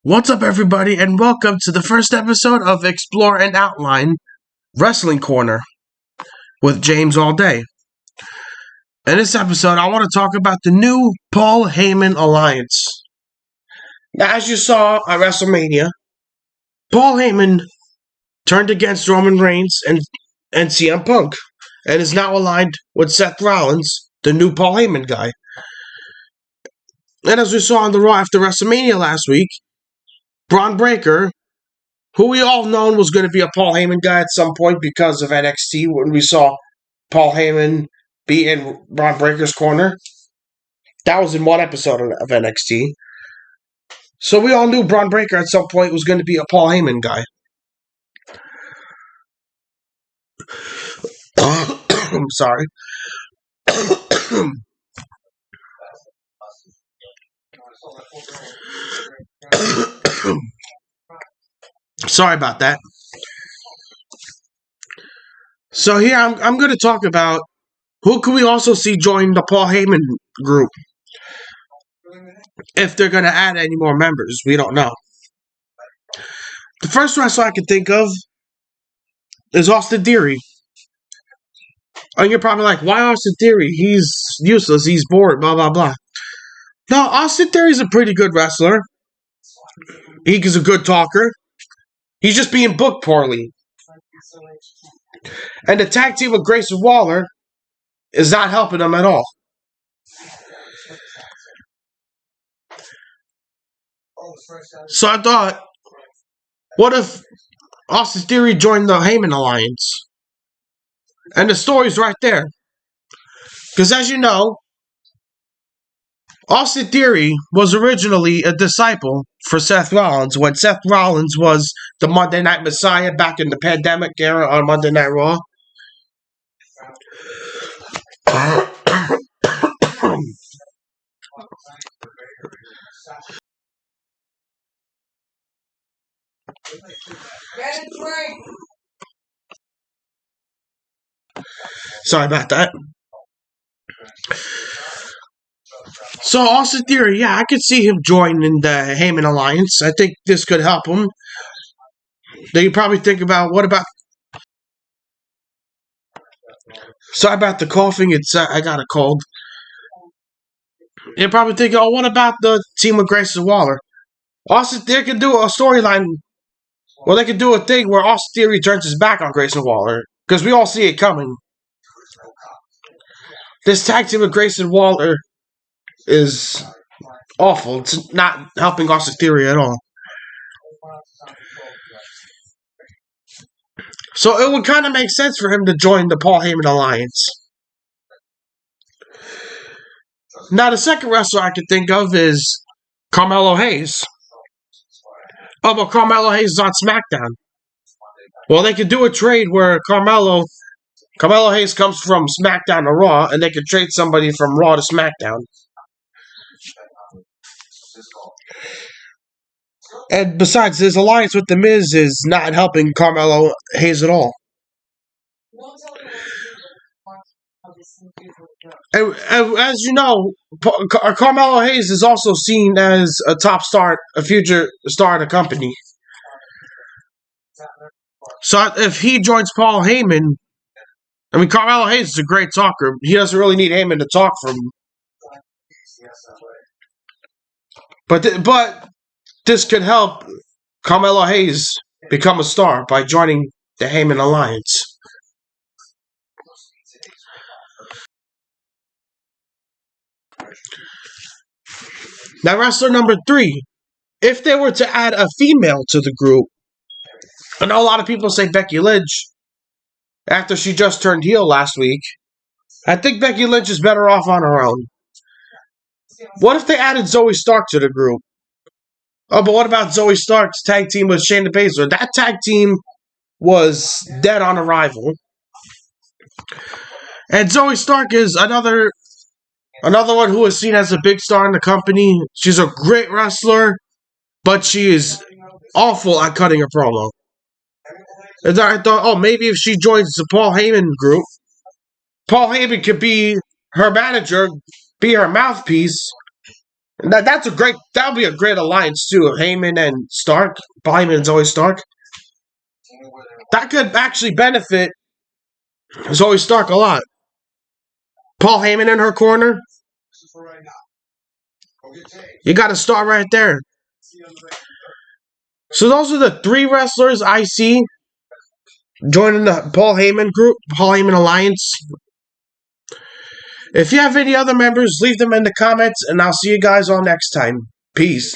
What's up, everybody, and welcome to the first episode of Explore and Outline Wrestling Corner with James All Day. In this episode, I want to talk about the new Paul Heyman alliance. Now, as you saw at WrestleMania, Paul Heyman turned against Roman Reigns and CM Punk, and is now aligned with Seth Rollins, the new Paul Heyman guy. And as we saw on the Raw after WrestleMania last week, Braun Breaker, who we all known was going to be a Paul Heyman guy at some point because of NXT when we saw Paul Heyman be in Braun Breaker's corner. That was in one episode of NXT. So we all knew Braun Breaker at some point was going to be a Paul Heyman guy. I'm sorry. Sorry about that. So here I'm going to talk about who can we also see join the Paul Heyman group. If they're going to add any more members, we don't know. The first wrestler I can think of is Austin Theory. And you're probably like, why Austin Theory? He's useless, he's bored, blah, blah, blah. No, Austin Theory's a pretty good wrestler. He's a good talker. He's just being booked poorly. And the tag team with Grayson Waller is not helping him at all. So I thought, what if Austin Theory joined the Heyman Alliance? And the story's right there. Because as you know, Austin Theory was originally a disciple for Seth Rollins when Seth Rollins was the Monday Night Messiah back in the pandemic era on Monday Night Raw. Sorry about that. So Austin Theory, yeah, I could see him joining the Heyman Alliance. I think this could help him. Then you probably think about, what about... Sorry about the coughing, I got a cold. You're probably thinking, oh, what about the team with Grayson Waller? Austin Theory can do a storyline. Well, they could do a thing where Austin Theory turns his back on Grayson Waller. Because we all see it coming. This tag team with Grayson Waller is awful. It's not helping Austin Theory at all. So it would kind of make sense for him to join the Paul Heyman Alliance. Now, the second wrestler I can think of is Carmelo Hayes. Oh, but Carmelo Hayes is on SmackDown. Well, they could do a trade where Carmelo Hayes comes from SmackDown to Raw, and they could trade somebody from Raw to SmackDown. And besides, his alliance with The Miz is not helping Carmelo Hayes at all. And as you know, Carmelo Hayes is also seen as a top star, a future star of the company. So if he joins Paul Heyman, I mean, Carmelo Hayes is a great talker. He doesn't really need Heyman to talk for him. But this could help Carmelo Hayes become a star by joining the Heyman Alliance. Now, wrestler number 3. If they were to add a female to the group, I know a lot of people say Becky Lynch after she just turned heel last week. I think Becky Lynch is better off on her own. What if they added Zoe Stark to the group? Oh, but what about Zoe Stark's tag team with Shayna Baszler? That tag team was dead on arrival. And Zoe Stark is another one who is seen as a big star in the company. She's a great wrestler, but she is awful at cutting a promo. And I thought, oh, maybe if she joins the Paul Heyman group, Paul Heyman could be her manager, be her mouthpiece, That'll be a great alliance too of Heyman and Stark. Paul Heyman and Zoe Stark. That could actually benefit Zoe Stark a lot. Paul Heyman in her corner. You got to start right there. So those are the 3 wrestlers I see joining the Paul Heyman group, Paul Heyman Alliance. If you have any other members, leave them in the comments, and I'll see you guys all next time. Peace.